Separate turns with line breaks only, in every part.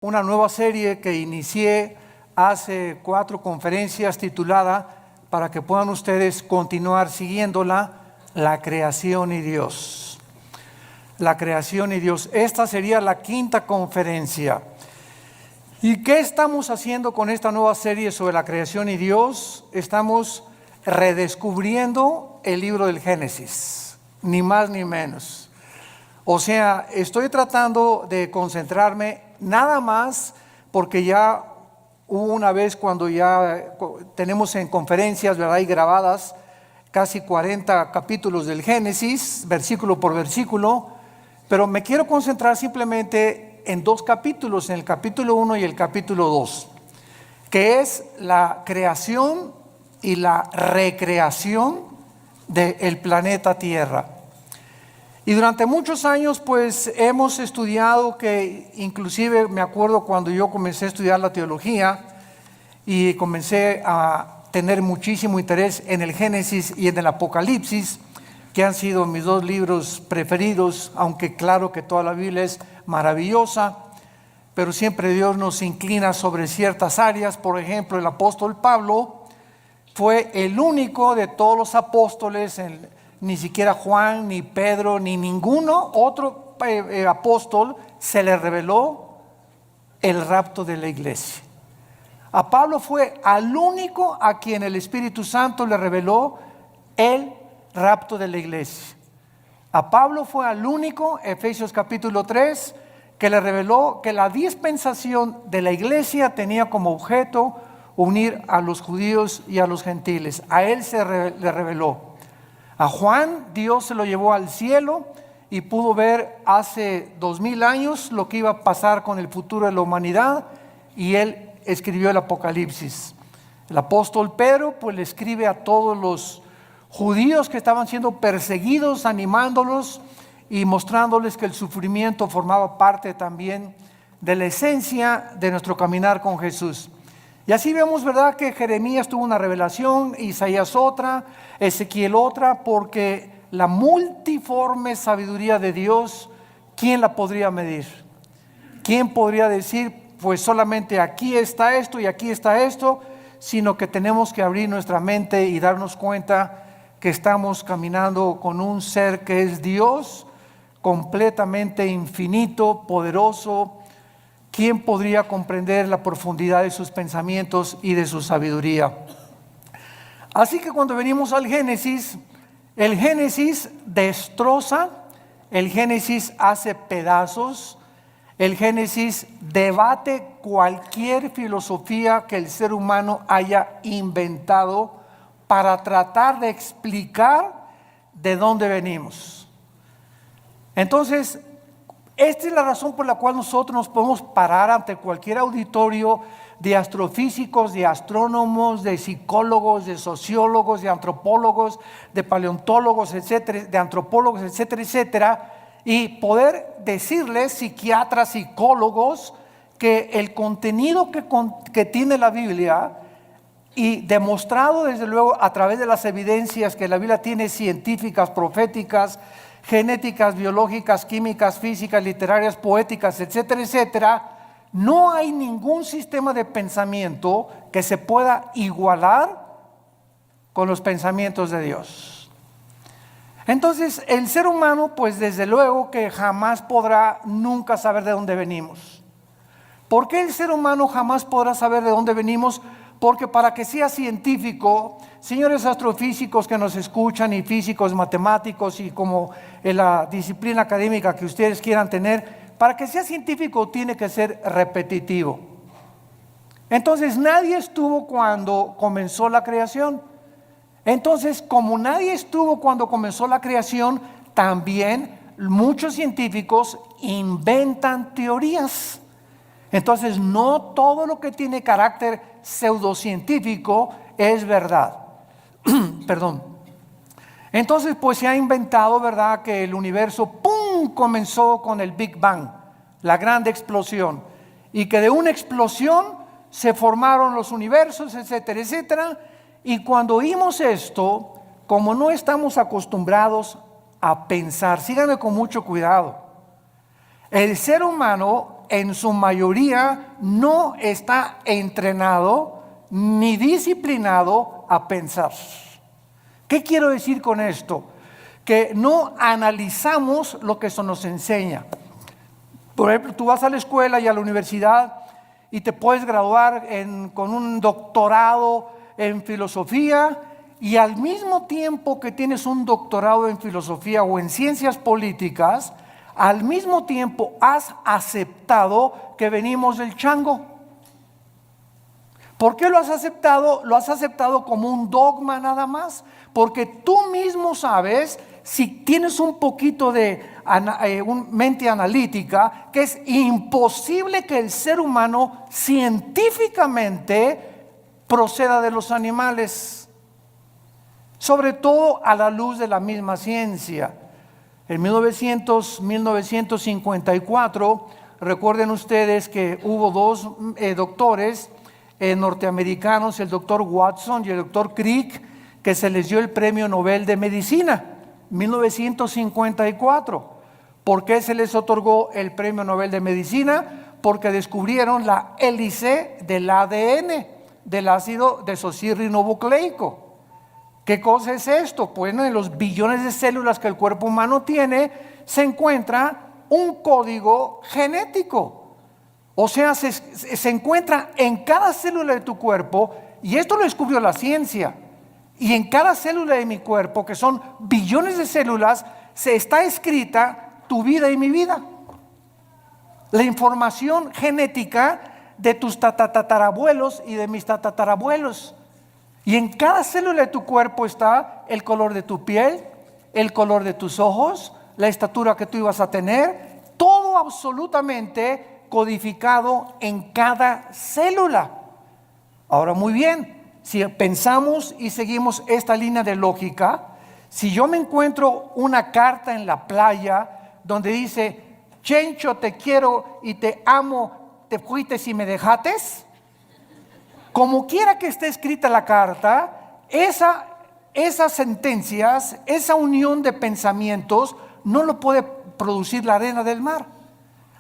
una nueva serie que inicié hace 4 conferencias titulada, para que puedan ustedes continuar siguiéndola, La creación y Dios. La creación y Dios. Esta sería la 5ª conferencia. ¿Y qué estamos haciendo con esta nueva serie sobre la creación y Dios? Estamos redescubriendo el libro del Génesis, ni más ni menos. O sea, estoy tratando de concentrarme nada más porque ya hubo una vez cuando ya tenemos en conferencias, ¿verdad?, y grabadas casi 40 capítulos del Génesis, versículo por versículo, pero me quiero concentrar simplemente en 2 capítulos, en el capítulo 1 y el capítulo 2, que es la creación y la recreación del planeta Tierra. Y durante muchos años pues hemos estudiado, que inclusive me acuerdo cuando yo comencé a estudiar la teología y comencé a tener muchísimo interés en el Génesis y en el Apocalipsis, que han sido mis 2 libros preferidos, aunque claro que toda la Biblia es maravillosa, pero siempre Dios nos inclina sobre ciertas áreas. Por ejemplo, el apóstol Pablo fue el único de todos los apóstoles, ni siquiera Juan, ni Pedro, ni ninguno otro apóstol se le reveló el rapto de la iglesia. A Pablo fue al único a quien el Espíritu Santo le reveló el rapto de la iglesia. A Pablo fue al único, Efesios capítulo 3, que le reveló que la dispensación de la iglesia tenía como objeto unir a los judíos y a los gentiles. A él le reveló. A Juan Dios se lo llevó al cielo y pudo ver hace 2000 años lo que iba a pasar con el futuro de la humanidad, y él escribió el Apocalipsis. El apóstol Pedro pues le escribe a todos los judíos que estaban siendo perseguidos, animándolos y mostrándoles que el sufrimiento formaba parte también de la esencia de nuestro caminar con Jesús. Y así vemos, ¿verdad?, que Jeremías tuvo una revelación, Isaías otra, Ezequiel otra, porque la multiforme sabiduría de Dios, ¿quién la podría medir? ¿Quién podría decir, pues solamente aquí está esto y aquí está esto? Sino que tenemos que abrir nuestra mente y darnos cuenta que estamos caminando con un ser que es Dios, completamente infinito, poderoso. ¿Quién podría comprender la profundidad de sus pensamientos y de su sabiduría? Así que cuando venimos al Génesis, el Génesis destroza, el Génesis hace pedazos, el Génesis debate cualquier filosofía que el ser humano haya inventado para tratar de explicar de dónde venimos. Entonces, esta es la razón por la cual nosotros nos podemos parar ante cualquier auditorio de astrofísicos, de astrónomos, de psicólogos, de sociólogos, de antropólogos, de paleontólogos, etcétera, de antropólogos, etcétera, etcétera, y poder decirles, psiquiatras, psicólogos, que el contenido que tiene la Biblia, y demostrado desde luego a través de las evidencias que la Biblia tiene, científicas, proféticas, genéticas, biológicas, químicas, físicas, literarias, poéticas, etcétera, etcétera, no hay ningún sistema de pensamiento que se pueda igualar con los pensamientos de Dios. Entonces, el ser humano, pues desde luego que jamás podrá nunca saber de dónde venimos. ¿Por qué el ser humano jamás podrá saber de dónde venimos? Porque para que sea científico, señores astrofísicos que nos escuchan, y físicos, matemáticos, y como en la disciplina académica que ustedes quieran tener, para que sea científico tiene que ser repetitivo. Entonces nadie estuvo cuando comenzó la creación. Entonces, como nadie estuvo cuando comenzó la creación, también muchos científicos inventan teorías. Entonces, no todo lo que tiene carácter pseudocientífico es verdad. Perdón. Entonces, pues se ha inventado, ¿verdad?, que el universo, ¡pum!, comenzó con el Big Bang, la gran explosión, y que de una explosión se formaron los universos, etcétera, etcétera. Y cuando oímos esto, como no estamos acostumbrados a pensar, síganme con mucho cuidado, el ser humano en su mayoría no está entrenado ni disciplinado a pensar. ¿Qué quiero decir con esto? Que no analizamos lo que eso nos enseña. Por ejemplo, tú vas a la escuela y a la universidad y te puedes graduar con un doctorado en filosofía, y al mismo tiempo que tienes un doctorado en filosofía o en ciencias políticas, al mismo tiempo has aceptado que venimos del chango. ¿Por qué lo has aceptado? Lo has aceptado como un dogma nada más, porque tú mismo sabes, si tienes un poquito de mente analítica, que es imposible que el ser humano científicamente proceda de los animales, sobre todo a la luz de la misma ciencia. En 1954, recuerden ustedes que hubo dos doctores norteamericanos, el doctor Watson y el doctor Crick, que se les dio el premio Nobel de Medicina, 1954. ¿Por qué se les otorgó el premio Nobel de Medicina? Porque descubrieron la hélice del ADN, del ácido desoxirribonucleico. ¿Qué cosa es esto? Bueno, en los billones de células que el cuerpo humano tiene, se encuentra un código genético. O sea, se encuentra en cada célula de tu cuerpo, y esto lo descubrió la ciencia. Y en cada célula de mi cuerpo, que son billones de células, se está escrita tu vida y mi vida. La información genética de tus tatarabuelos y de mis tatarabuelos. Y en cada célula de tu cuerpo está el color de tu piel, el color de tus ojos, la estatura que tú ibas a tener, todo absolutamente codificado en cada célula. Ahora, muy bien, si pensamos y seguimos esta línea de lógica, si yo me encuentro una carta en la playa donde dice: Chencho, te quiero y te amo, te fuiste y me dejates, como quiera que esté escrita la carta, esas sentencias, esa unión de pensamientos no lo puede producir la arena del mar.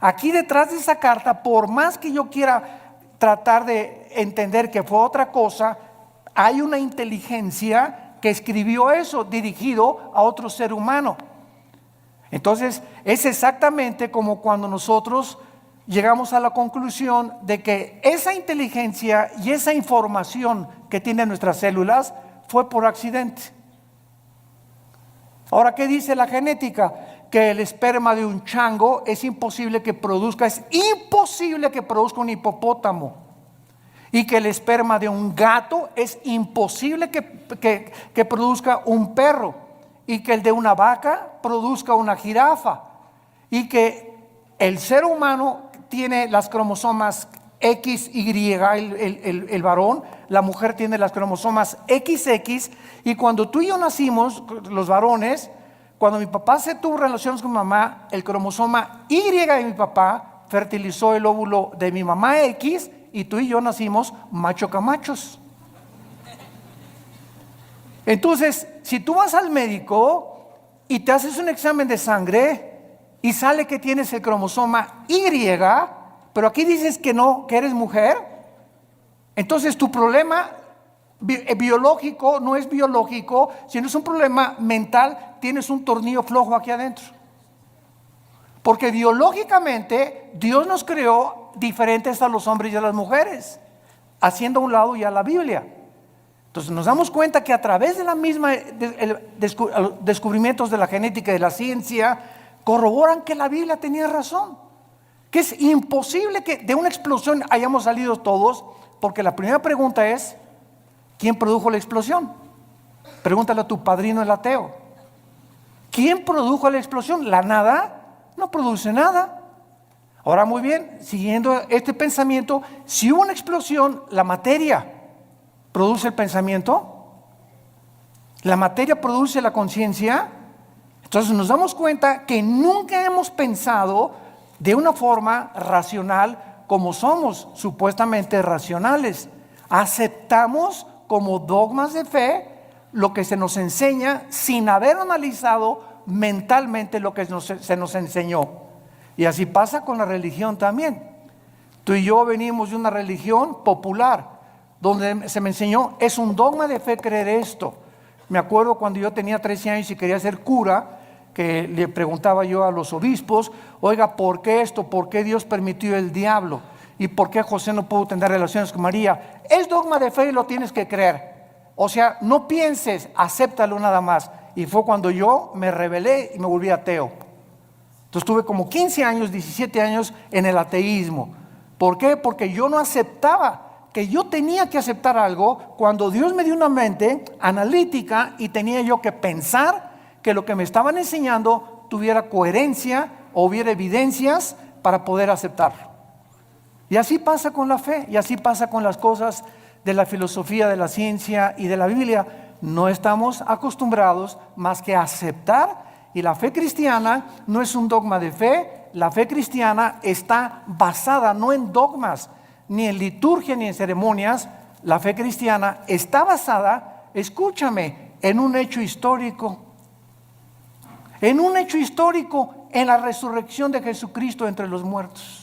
Aquí detrás de esa carta, por más que yo quiera tratar de entender que fue otra cosa, hay una inteligencia que escribió eso dirigido a otro ser humano. Entonces es exactamente como cuando nosotros llegamos a la conclusión de que esa inteligencia y esa información que tienen nuestras células fue por accidente. Ahora, ¿qué dice la genética? Que el esperma de un chango es imposible que produzca un hipopótamo, y que el esperma de un gato es imposible que produzca un perro, y que el de una vaca produzca una jirafa, y que el ser humano tiene las cromosomas XY, el varón, la mujer tiene las cromosomas XX, y cuando tú y yo nacimos, los varones, cuando mi papá se tuvo relaciones con mi mamá, el cromosoma Y de mi papá fertilizó el óvulo de mi mamá X, y tú y yo nacimos macho camachos. Entonces, si tú vas al médico y te haces un examen de sangre y sale que tienes el cromosoma Y, pero aquí dices que no, que eres mujer, entonces tu problema biológico no es biológico, sino es un problema mental. Tienes un tornillo flojo aquí adentro, porque biológicamente Dios nos creó diferentes a los hombres y a las mujeres, haciendo a un lado ya la Biblia. Entonces nos damos cuenta que a través de la misma descubrimientos de la genética y de la ciencia, corroboran que la Biblia tenía razón, que es imposible que de una explosión hayamos salido todos, porque la primera pregunta es: ¿quién produjo la explosión? Pregúntale a tu padrino el ateo. ¿Quién produjo la explosión? ¿La nada? No produce nada. Ahora, muy bien, siguiendo este pensamiento, si hubo una explosión, la materia produce el pensamiento, la materia produce la conciencia. Entonces nos damos cuenta que nunca hemos pensado de una forma racional como somos supuestamente racionales. Aceptamos como dogmas de fe lo que se nos enseña sin haber analizado mentalmente lo que se nos enseñó. Y así pasa con la religión también. Tú y yo venimos de una religión popular, donde se me enseñó, es un dogma de fe creer esto. Me acuerdo cuando yo tenía 13 años y quería ser cura, que le preguntaba yo a los obispos, oiga, ¿por qué esto? ¿Por qué Dios permitió el diablo? ¿Y por qué José no pudo tener relaciones con María? Es dogma de fe y lo tienes que creer. O sea, no pienses, acéptalo nada más. Y fue cuando yo me rebelé y me volví ateo. Entonces tuve como 15 años, 17 años en el ateísmo. ¿Por qué? Porque yo no aceptaba que yo tenía que aceptar algo cuando Dios me dio una mente analítica y tenía yo que pensar que lo que me estaban enseñando tuviera coherencia o hubiera evidencias para poder aceptarlo. Y así pasa con la fe, y así pasa con las cosas de la filosofía, de la ciencia y de la Biblia. No estamos acostumbrados más que a aceptar, y la fe cristiana no es un dogma de fe. La fe cristiana está basada no en dogmas, ni en liturgia, ni en ceremonias. La fe cristiana está basada, escúchame, en un hecho histórico. En un hecho histórico, en la resurrección de Jesucristo entre los muertos.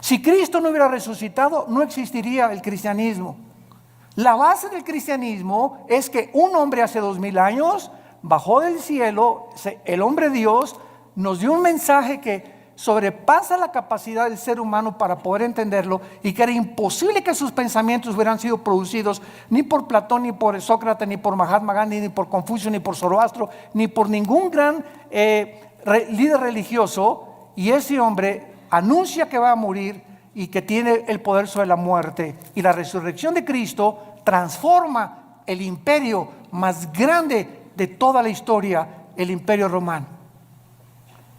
Si Cristo no hubiera resucitado, no existiría el cristianismo. La base del cristianismo es que un hombre hace 2000 años bajó del cielo, el hombre Dios nos dio un mensaje que sobrepasa la capacidad del ser humano para poder entenderlo, y que era imposible que sus pensamientos hubieran sido producidos ni por Platón, ni por Sócrates, ni por Mahatma Gandhi, ni por Confucio, ni por Zoroastro, ni por ningún gran líder religioso. Y ese hombre anuncia que va a morir y que tiene el poder sobre la muerte, y la resurrección de Cristo transforma el imperio más grande de toda la historia, el imperio romano.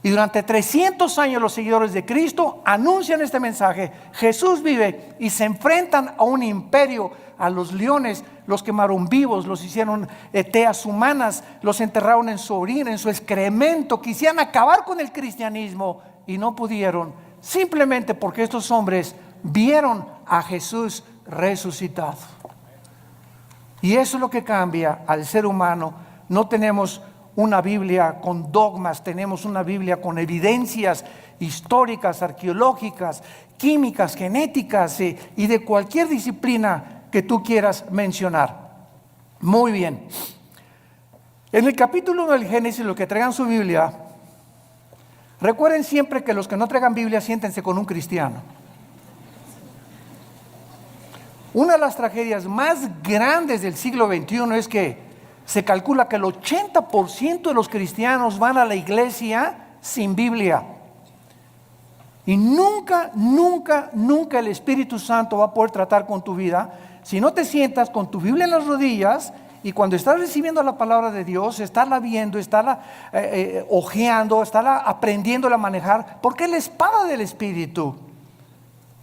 Y durante 300 años los seguidores de Cristo anuncian este mensaje: Jesús vive, y se enfrentan a un imperio, a los leones, los quemaron vivos, los hicieron teas humanas, los enterraron en su orina, en su excremento, quisieran acabar con el cristianismo y no pudieron, simplemente porque estos hombres vieron a Jesús resucitado. Y eso es lo que cambia al ser humano. No tenemos una Biblia con dogmas, tenemos una Biblia con evidencias históricas, arqueológicas, químicas, genéticas y de cualquier disciplina que tú quieras mencionar. Muy bien. En el capítulo 1 del Génesis, los que traigan su Biblia, recuerden siempre que los que no traigan Biblia, siéntense con un cristiano. Una de las tragedias más grandes del siglo XXI es que se calcula que el 80% de los cristianos van a la iglesia sin Biblia. Y nunca el Espíritu Santo va a poder tratar con tu vida si no te sientas con tu Biblia en las rodillas, y cuando estás recibiendo la palabra de Dios, estarla viendo, estarla hojeando, estarla aprendiendo a manejar, porque es la espada del Espíritu.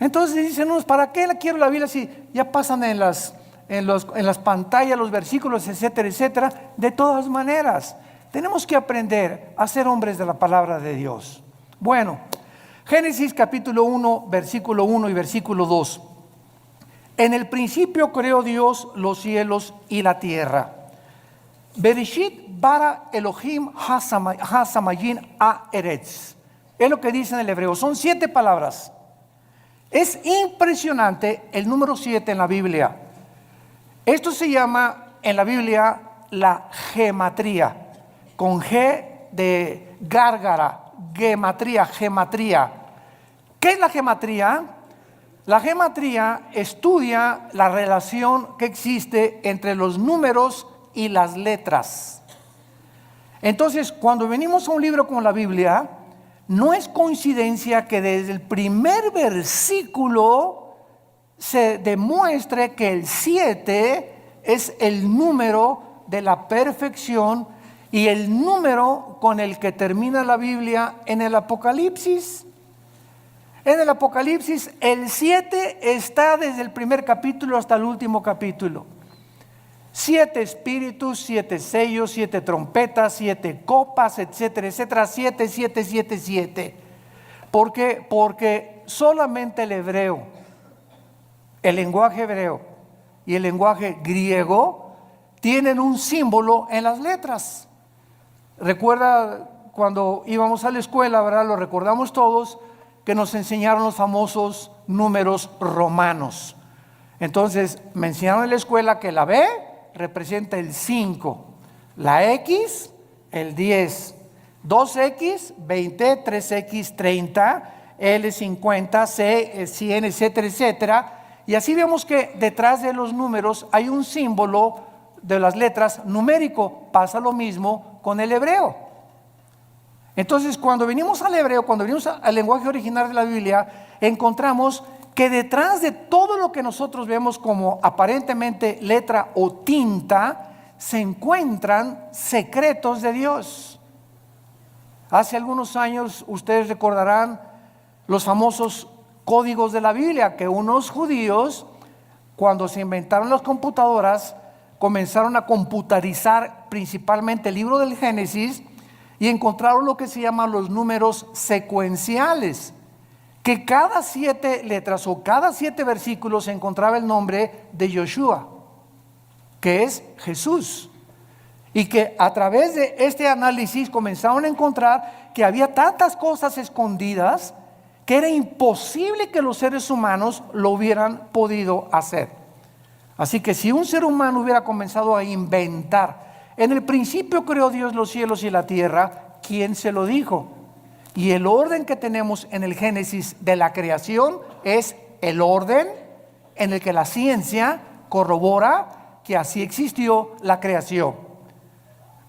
Entonces dicen unos, ¿para qué quiero la Biblia si ya pasan en las pantallas los versículos, etcétera, etcétera? De todas maneras, tenemos que aprender a ser hombres de la palabra de Dios. Bueno, Génesis capítulo 1, versículo 1 y versículo 2. En el principio creó Dios los cielos y la tierra. Bereshit bara Elohim hasamayin haaretz. Es lo que dice en el hebreo. Son 7 palabras. Es impresionante el número 7 en la Biblia. Esto se llama en la Biblia la gematría, con G de gárgara, gematría. ¿Qué es la gematría? La gematría estudia la relación que existe entre los números y las letras. Entonces, cuando venimos a un libro como la Biblia, no es coincidencia que desde el primer versículo se demuestre que el 7 es el número de la perfección y el número con el que termina la Biblia en el Apocalipsis. En el Apocalipsis el 7 está desde el primer capítulo hasta el último capítulo. 7 espíritus, 7 sellos, 7 trompetas, 7 copas, etcétera, etcétera. 7, 7, 7, 7. ¿Por qué? Porque solamente el hebreo, el lenguaje hebreo y el lenguaje griego tienen un símbolo en las letras. Recuerda cuando íbamos a la escuela, ¿verdad? Lo recordamos todos, que nos enseñaron los famosos números romanos. Entonces me enseñaron en la escuela que la B representa el 5, la X el 10, 2X 20, 3X 30, L 50, C 100, etcétera, etcétera. Y así vemos que detrás de los números hay un símbolo de las letras numérico. Pasa lo mismo con el hebreo. Entonces, cuando venimos al hebreo, cuando venimos al lenguaje original de la Biblia, encontramos que detrás de todo lo que nosotros vemos como aparentemente letra o tinta, se encuentran secretos de Dios. Hace algunos años, ustedes recordarán los famosos códigos de la Biblia, que unos judíos, cuando se inventaron las computadoras, comenzaron a computarizar principalmente el libro del Génesis y encontraron lo que se llaman los números secuenciales, que cada 7 letras o cada 7 versículos se encontraba el nombre de Yoshua, que es Jesús, y que a través de este análisis comenzaron a encontrar que había tantas cosas escondidas que era imposible que los seres humanos lo hubieran podido hacer. Así que si un ser humano hubiera comenzado a inventar, en el principio creó Dios los cielos y la tierra, ¿quién se lo dijo? Y el orden que tenemos en el Génesis de la creación es el orden en el que la ciencia corrobora que así existió la creación.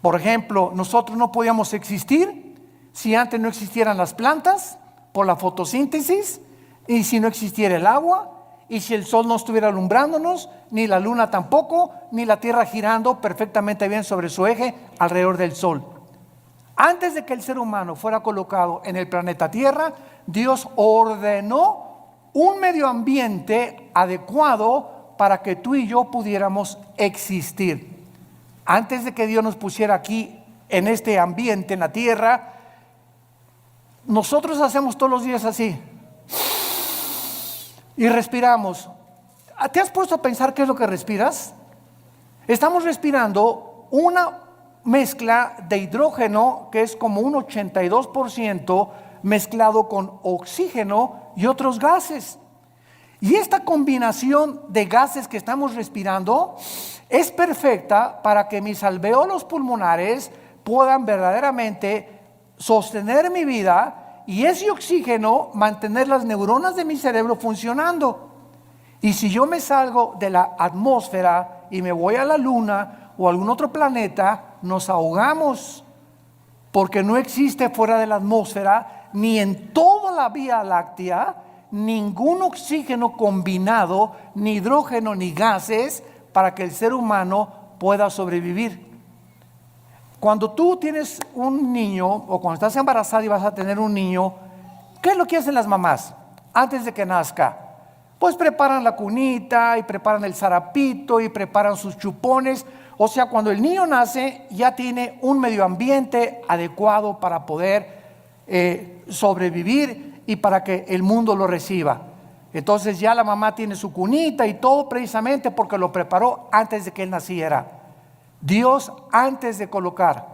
Por ejemplo, nosotros no podíamos existir si antes no existieran las plantas por la fotosíntesis, y si no existiera el agua, y si el sol no estuviera alumbrándonos, ni la luna tampoco, ni la tierra girando perfectamente bien sobre su eje alrededor del sol. Antes de que el ser humano fuera colocado en el planeta Tierra, Dios ordenó un medio ambiente adecuado para que tú y yo pudiéramos existir. Antes de que Dios nos pusiera aquí en este ambiente, en la tierra, nosotros hacemos todos los días así y respiramos. ¿Te has puesto a pensar qué es lo que respiras? Estamos respirando una mezcla de hidrógeno que es como un 82% mezclado con oxígeno y otros gases. Y esta combinación de gases que estamos respirando es perfecta para que mis alvéolos pulmonares puedan verdaderamente sostener mi vida y ese oxígeno mantener las neuronas de mi cerebro funcionando. Y si yo me salgo de la atmósfera y me voy a la luna o a algún otro planeta, nos ahogamos, porque no existe fuera de la atmósfera ni en toda la Vía Láctea ningún oxígeno combinado, ni hidrógeno ni gases para que el ser humano pueda sobrevivir. Cuando tú tienes un niño o cuando estás embarazada y vas a tener un niño, ¿qué es lo que hacen las mamás antes de que nazca? Pues preparan la cunita y preparan el zarapito y preparan sus chupones. O sea, cuando el niño nace ya tiene un medio ambiente adecuado para poder sobrevivir y para que el mundo lo reciba. Entonces ya la mamá tiene su cunita y todo precisamente porque lo preparó antes de que él naciera. Dios, antes de colocar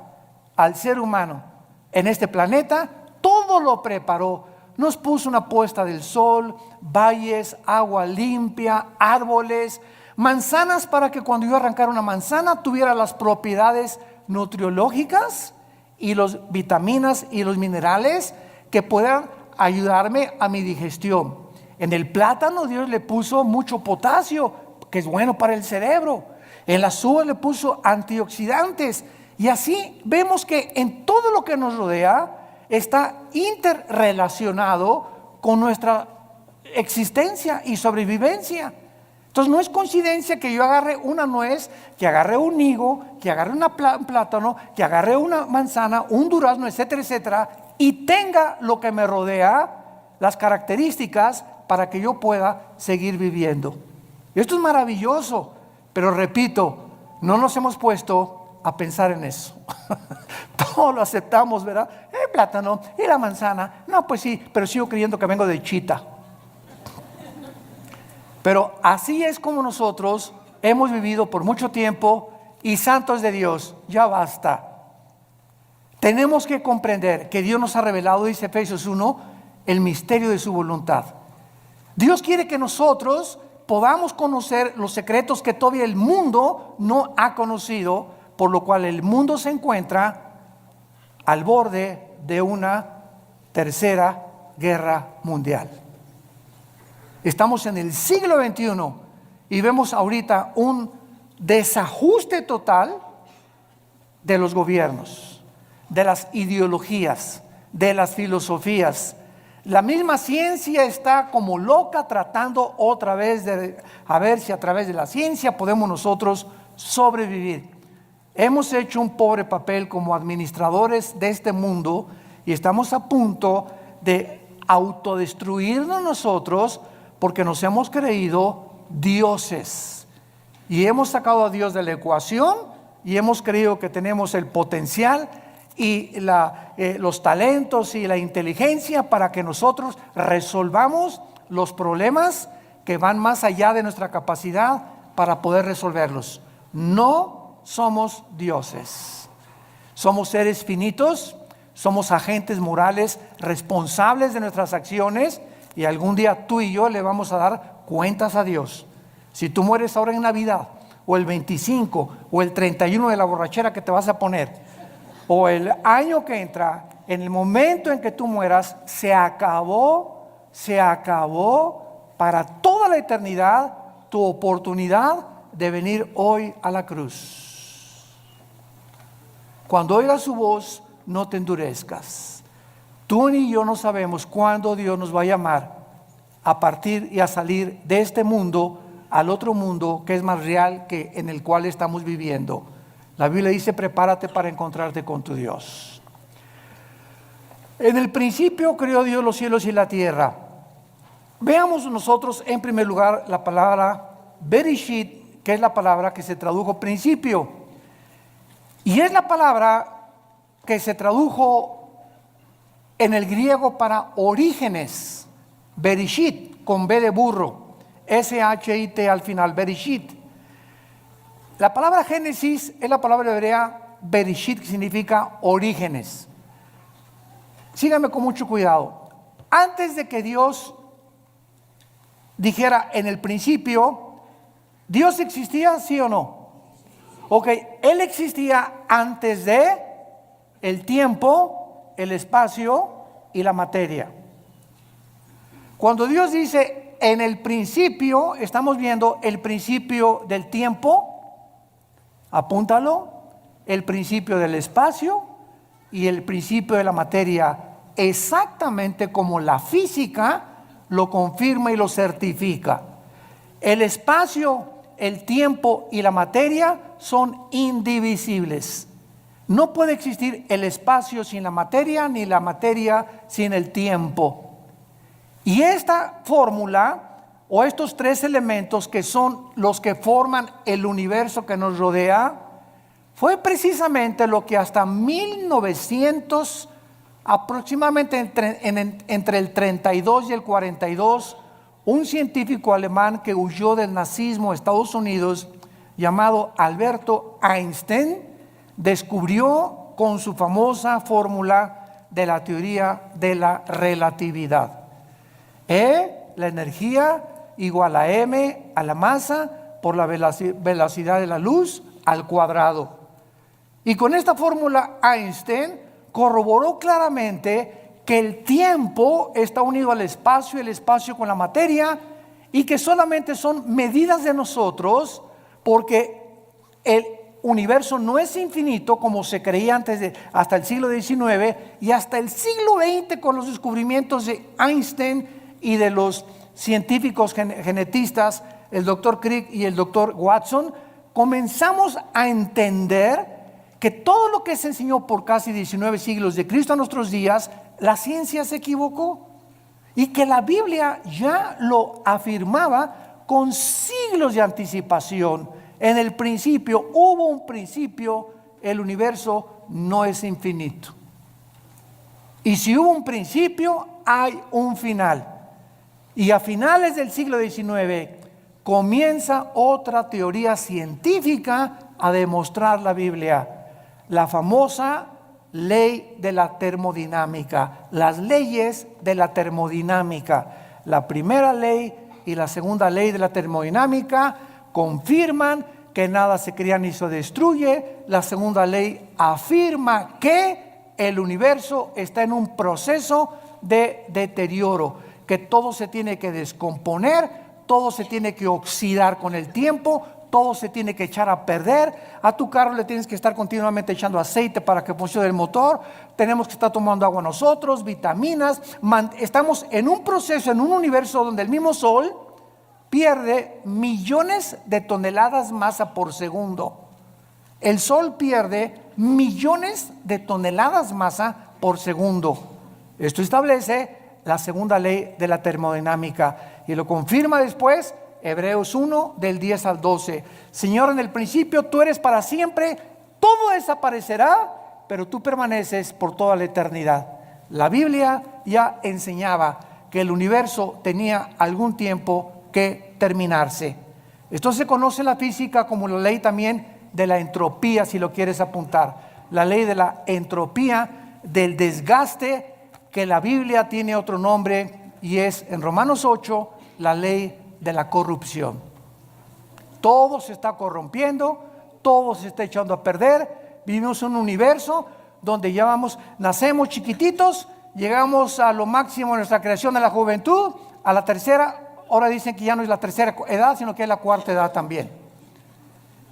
al ser humano en este planeta, todo lo preparó. Nos puso una puesta del sol, valles, agua limpia, árboles, manzanas para que cuando yo arrancara una manzana tuviera las propiedades nutriológicas y las vitaminas y los minerales que puedan ayudarme a mi digestión. En el plátano Dios le puso mucho potasio, que es bueno para el cerebro. En las uvas le puso antioxidantes. Y así vemos que en todo lo que nos rodea está interrelacionado con nuestra existencia y sobrevivencia. Entonces no es coincidencia que yo agarre una nuez, que agarre un higo, que agarre un plátano, que agarre una manzana, un durazno, etcétera, etcétera, y tenga lo que me rodea, las características para que yo pueda seguir viviendo. Esto es maravilloso, pero repito, no nos hemos puesto a pensar en eso. Todo lo aceptamos, ¿verdad? El plátano y la manzana, no, pues sí, pero sigo creyendo que vengo de Chita. Pero así es como nosotros hemos vivido por mucho tiempo, y santos de Dios, ya basta. Tenemos que comprender que Dios nos ha revelado, dice Efesios 1, el misterio de su voluntad. Dios quiere que nosotros podamos conocer los secretos que todavía el mundo no ha conocido, por lo cual el mundo se encuentra al borde de una tercera guerra mundial. Estamos en el siglo XXI y vemos ahorita un desajuste total de los gobiernos, de las ideologías, de las filosofías. La misma ciencia está como loca tratando otra vez de a ver si a través de la ciencia podemos nosotros sobrevivir. Hemos hecho un pobre papel como administradores de este mundo y estamos a punto de autodestruirnos nosotros porque nos hemos creído dioses y hemos sacado a Dios de la ecuación y hemos creído que tenemos el potencial y los talentos y la inteligencia para que nosotros resolvamos los problemas que van más allá de nuestra capacidad para poder resolverlos. No somos dioses, somos seres finitos, somos agentes morales responsables de nuestras acciones y algún día tú y yo le vamos a dar cuentas a Dios. Si tú mueres ahora en Navidad o el 25 o el 31 de la borrachera que te vas a poner o el año que entra, en el momento en que tú mueras, se acabó para toda la eternidad tu oportunidad de venir hoy a la cruz. Cuando oigas su voz, no te endurezcas. Tú ni yo no sabemos cuándo Dios nos va a llamar a partir y a salir de este mundo al otro mundo que es más real que en el cual estamos viviendo. La Biblia dice: prepárate para encontrarte con tu Dios. En el principio creó Dios los cielos y la tierra. Veamos nosotros en primer lugar la palabra Bereshit, que es la palabra que se tradujo principio. Y es la palabra que se tradujo en el griego para orígenes. Bereshit, con B de burro. S-H-I-T al final, Bereshit. La palabra Génesis es la palabra hebrea Bereshit, que significa orígenes. Síganme con mucho cuidado. Antes de que Dios dijera en el principio, ¿Dios existía, sí o no? Ok, Él existía antes de el tiempo, el espacio y la materia. Cuando Dios dice en el principio, estamos viendo el principio del tiempo, apúntalo, el principio del espacio y el principio de la materia, exactamente como la física lo confirma y lo certifica. El espacio, el tiempo y la materia son indivisibles. No puede existir el espacio sin la materia, ni la materia sin el tiempo. Y esta fórmula o estos tres elementos que son los que forman el universo que nos rodea, fue precisamente lo que hasta 1900, aproximadamente entre el 32 y el 42, un científico alemán que huyó del nazismo a Estados Unidos, llamado Alberto Einstein, descubrió con su famosa fórmula de la teoría de la relatividad. La energía igual a m a la masa por la velocidad de la luz al cuadrado. Y con esta fórmula Einstein corroboró claramente que el tiempo está unido al espacio y el espacio con la materia y que solamente son medidas de nosotros porque el universo no es infinito como se creía hasta el siglo XIX y hasta el siglo XX con los descubrimientos de Einstein y de los científicos genetistas, el doctor Crick y el doctor Watson, comenzamos a entender que todo lo que se enseñó por casi 19 siglos de Cristo a nuestros días, la ciencia se equivocó y que la Biblia ya lo afirmaba con siglos de anticipación. En el principio hubo un principio, el universo no es infinito. Y si hubo un principio, hay un final. Y a finales del siglo XIX comienza otra teoría científica a demostrar la Biblia. La famosa ley de la termodinámica, las leyes de la termodinámica. La primera ley y la segunda ley de la termodinámica confirman que nada se crea ni se destruye. La segunda ley afirma que el universo está en un proceso de deterioro, que todo se tiene que descomponer, todo se tiene que oxidar con el tiempo, todo se tiene que echar a perder. A tu carro le tienes que estar continuamente echando aceite para que funcione el motor. Tenemos que estar tomando agua nosotros, vitaminas. Estamos en un proceso, en un universo donde el mismo Sol pierde millones de toneladas masa por segundo. El Sol pierde millones de toneladas masa por segundo. Esto establece la segunda ley de la termodinámica y lo confirma después Hebreos 1 del 10 al 12. Señor, en el principio tú eres para siempre, todo desaparecerá, pero tú permaneces por toda la eternidad. La Biblia ya enseñaba que el universo tenía algún tiempo que terminarse. Esto se conoce en la física como la ley también de la entropía, si lo quieres apuntar. La ley de la entropía, del desgaste, que la Biblia tiene otro nombre y es en Romanos 8 la ley de la corrupción. Todo se está corrompiendo, todo se está echando a perder. Vivimos en un universo donde ya nacemos chiquititos, llegamos a lo máximo de nuestra creación de la juventud, a la tercera, ahora dicen que ya no es la tercera edad, sino que es la cuarta edad también.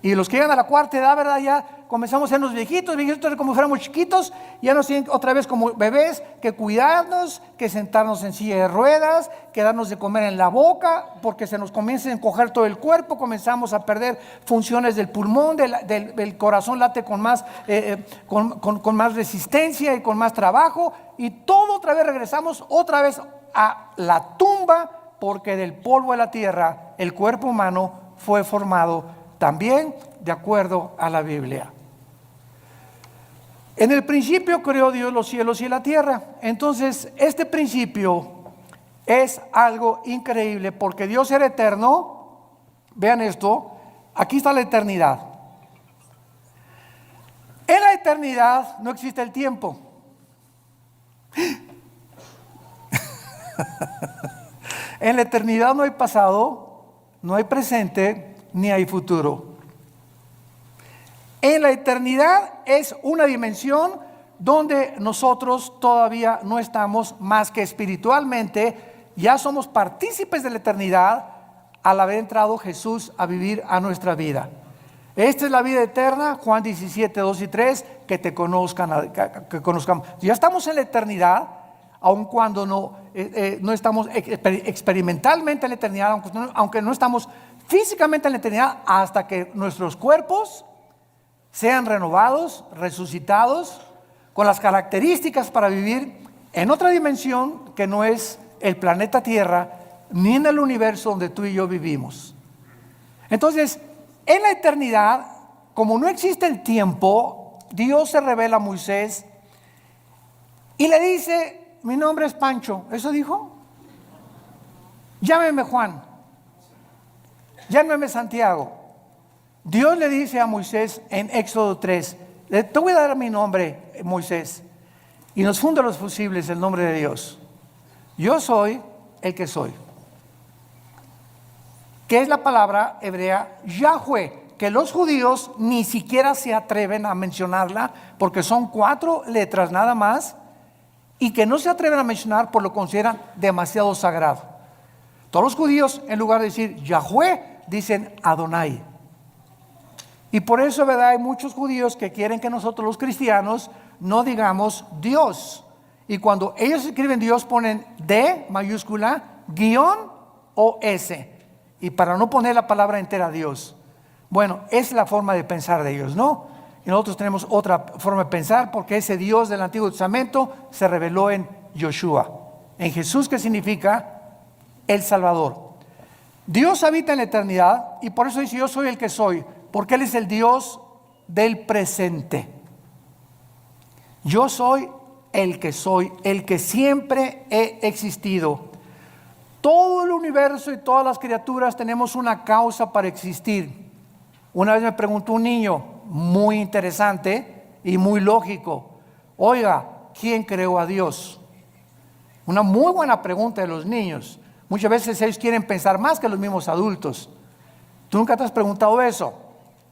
Y los que llegan a la cuarta edad, ¿verdad? Ya comenzamos a ser los viejitos como fuéramos chiquitos, ya nos tienen otra vez como bebés que cuidarnos, que sentarnos en silla de ruedas, que darnos de comer en la boca, porque se nos comienza a encoger todo el cuerpo, comenzamos a perder funciones del pulmón, del corazón late con más, con más resistencia y con más trabajo, y todo otra vez regresamos otra vez a la tumba, porque del polvo de la tierra el cuerpo humano fue formado también de acuerdo a la Biblia. En el principio creó Dios los cielos y la tierra. Entonces, este principio es algo increíble porque Dios era eterno. Vean esto, aquí está la eternidad. En la eternidad no existe el tiempo. En la eternidad no hay pasado, no hay presente, ni hay futuro. En la eternidad es una dimensión donde nosotros todavía no estamos más que espiritualmente, ya somos partícipes de la eternidad al haber entrado Jesús a vivir a nuestra vida. Esta es la vida eterna, Juan 17, 2 y 3, que te conozcan, que conozcamos. Ya estamos en la eternidad, aun cuando no estamos experimentalmente en la eternidad, aunque no estamos físicamente en la eternidad, hasta que nuestros cuerpos sean renovados, resucitados, con las características para vivir en otra dimensión que no es el planeta Tierra, ni en el universo donde tú y yo vivimos. Entonces, en la eternidad, como no existe el tiempo, Dios se revela a Moisés y le dice: mi nombre es Pancho. ¿Eso dijo? Llámeme Juan. Llámeme Santiago. Dios le dice a Moisés en Éxodo 3: te voy a dar mi nombre, Moisés, y nos funda los fusibles el nombre de Dios. Yo soy el que soy, que es la palabra hebrea Yahweh, que los judíos ni siquiera se atreven a mencionarla porque son 4 letras nada más, y que no se atreven a mencionar por lo consideran demasiado sagrado. Todos los judíos, en lugar de decir Yahweh, dicen Adonai. Y por eso, ¿verdad?, hay muchos judíos que quieren que nosotros los cristianos no digamos Dios. Y cuando ellos escriben Dios ponen D mayúscula, guión o S. Y para no poner la palabra entera Dios. Bueno, es la forma de pensar de ellos, ¿no? Y nosotros tenemos otra forma de pensar, porque ese Dios del Antiguo Testamento se reveló en Yoshua, en Jesús, que significa el Salvador. Dios habita en la eternidad y por eso dice: yo soy el que soy, porque Él es el Dios del presente. Yo soy el que siempre he existido. Todo el universo y todas las criaturas tenemos una causa para existir. Una vez me preguntó un niño, muy interesante y muy lógico: Oiga, ¿quién creó a Dios? Una muy buena pregunta de los niños. Muchas veces ellos quieren pensar más que los mismos adultos. ¿Tú nunca te has preguntado eso?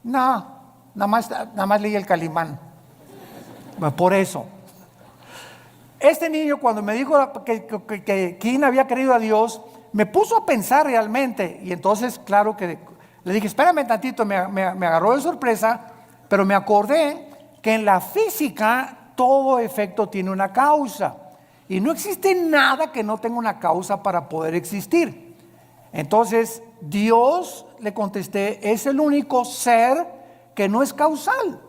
No, nada más leí el Calimán. Por eso. Este niño, cuando me dijo que quién había creído a Dios, me puso a pensar realmente. Y entonces, claro que le dije, espérame tantito, me agarró de sorpresa, pero me acordé que en la física todo efecto tiene una causa. Y no existe nada que no tenga una causa para poder existir. Entonces, Dios, le contesté, es el único ser que no es causal.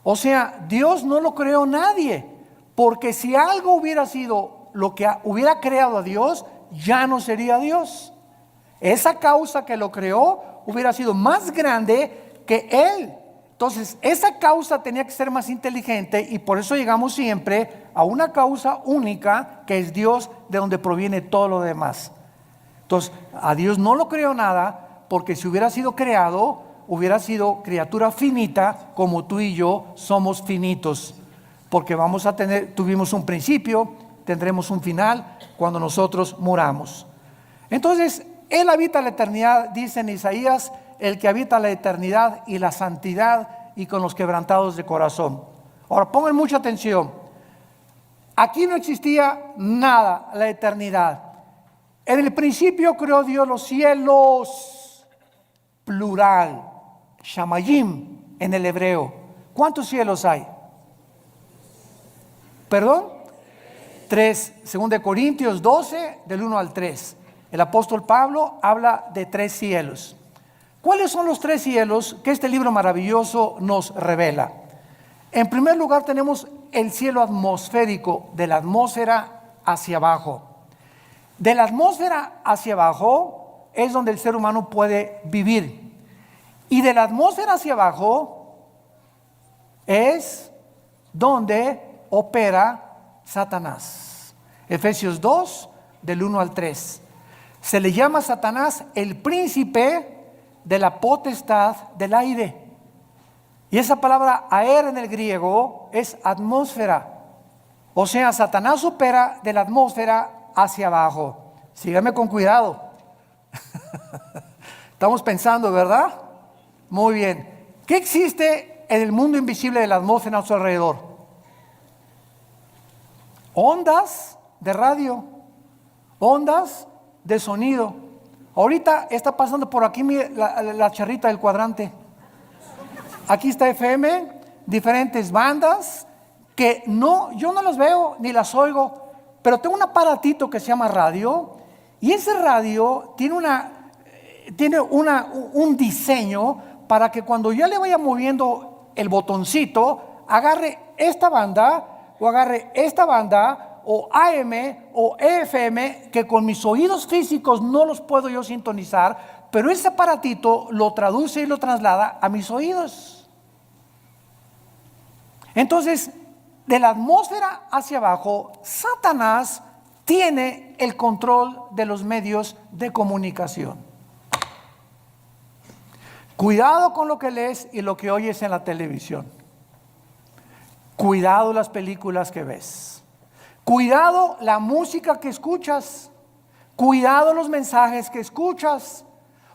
O sea, Dios no lo creó nadie, porque si algo hubiera sido lo que hubiera creado a Dios, ya no sería Dios. Esa causa que lo creó hubiera sido más grande que Él. Entonces, esa causa tenía que ser más inteligente y por eso llegamos siempre a una causa única que es Dios, de donde proviene todo lo demás. Entonces, a Dios no lo creó nada, porque si hubiera sido creado, hubiera sido criatura finita, como tú y yo somos finitos, porque tuvimos un principio, tendremos un final cuando nosotros muramos. Entonces, Él habita la eternidad, dice en Isaías, el que habita la eternidad y la santidad y con los quebrantados de corazón. Ahora pongan mucha atención. Aquí no existía nada, la eternidad. En el principio creó Dios los cielos, plural, shamayim en el hebreo. ¿Cuántos cielos hay? ¿Perdón? 3, 2 Corintios 12, del 1 al 3. El apóstol Pablo habla de 3 cielos. ¿Cuáles son los 3 cielos que este libro maravilloso nos revela? En primer lugar tenemos el cielo atmosférico, de la atmósfera hacia abajo. De la atmósfera hacia abajo es donde el ser humano puede vivir. Y de la atmósfera hacia abajo es donde opera Satanás. Efesios 2, del 1 al 3. Se le llama a Satanás el príncipe de la potestad del aire. Y esa palabra aer en el griego es atmósfera. O sea, Satanás opera de la atmósfera hacia abajo. Sígame con cuidado. Estamos pensando, ¿verdad? Muy bien. ¿Qué existe en el mundo invisible de la atmósfera a su alrededor? Ondas de radio, ondas de sonido. Ahorita está pasando por aquí la charrita del cuadrante. Aquí está FM, diferentes bandas que yo no las veo ni las oigo, pero tengo un aparatito que se llama radio, y ese radio tiene un diseño para que cuando yo le vaya moviendo el botoncito, agarre esta banda o agarre esta banda o AM o FM, que con mis oídos físicos no los puedo yo sintonizar, pero ese aparatito lo traduce y lo traslada a mis oídos. Entonces, de la atmósfera hacia abajo, Satanás tiene el control de los medios de comunicación. Cuidado con lo que lees y lo que oyes en la televisión. Cuidado las películas que ves. Cuidado la música que escuchas. Cuidado los mensajes que escuchas.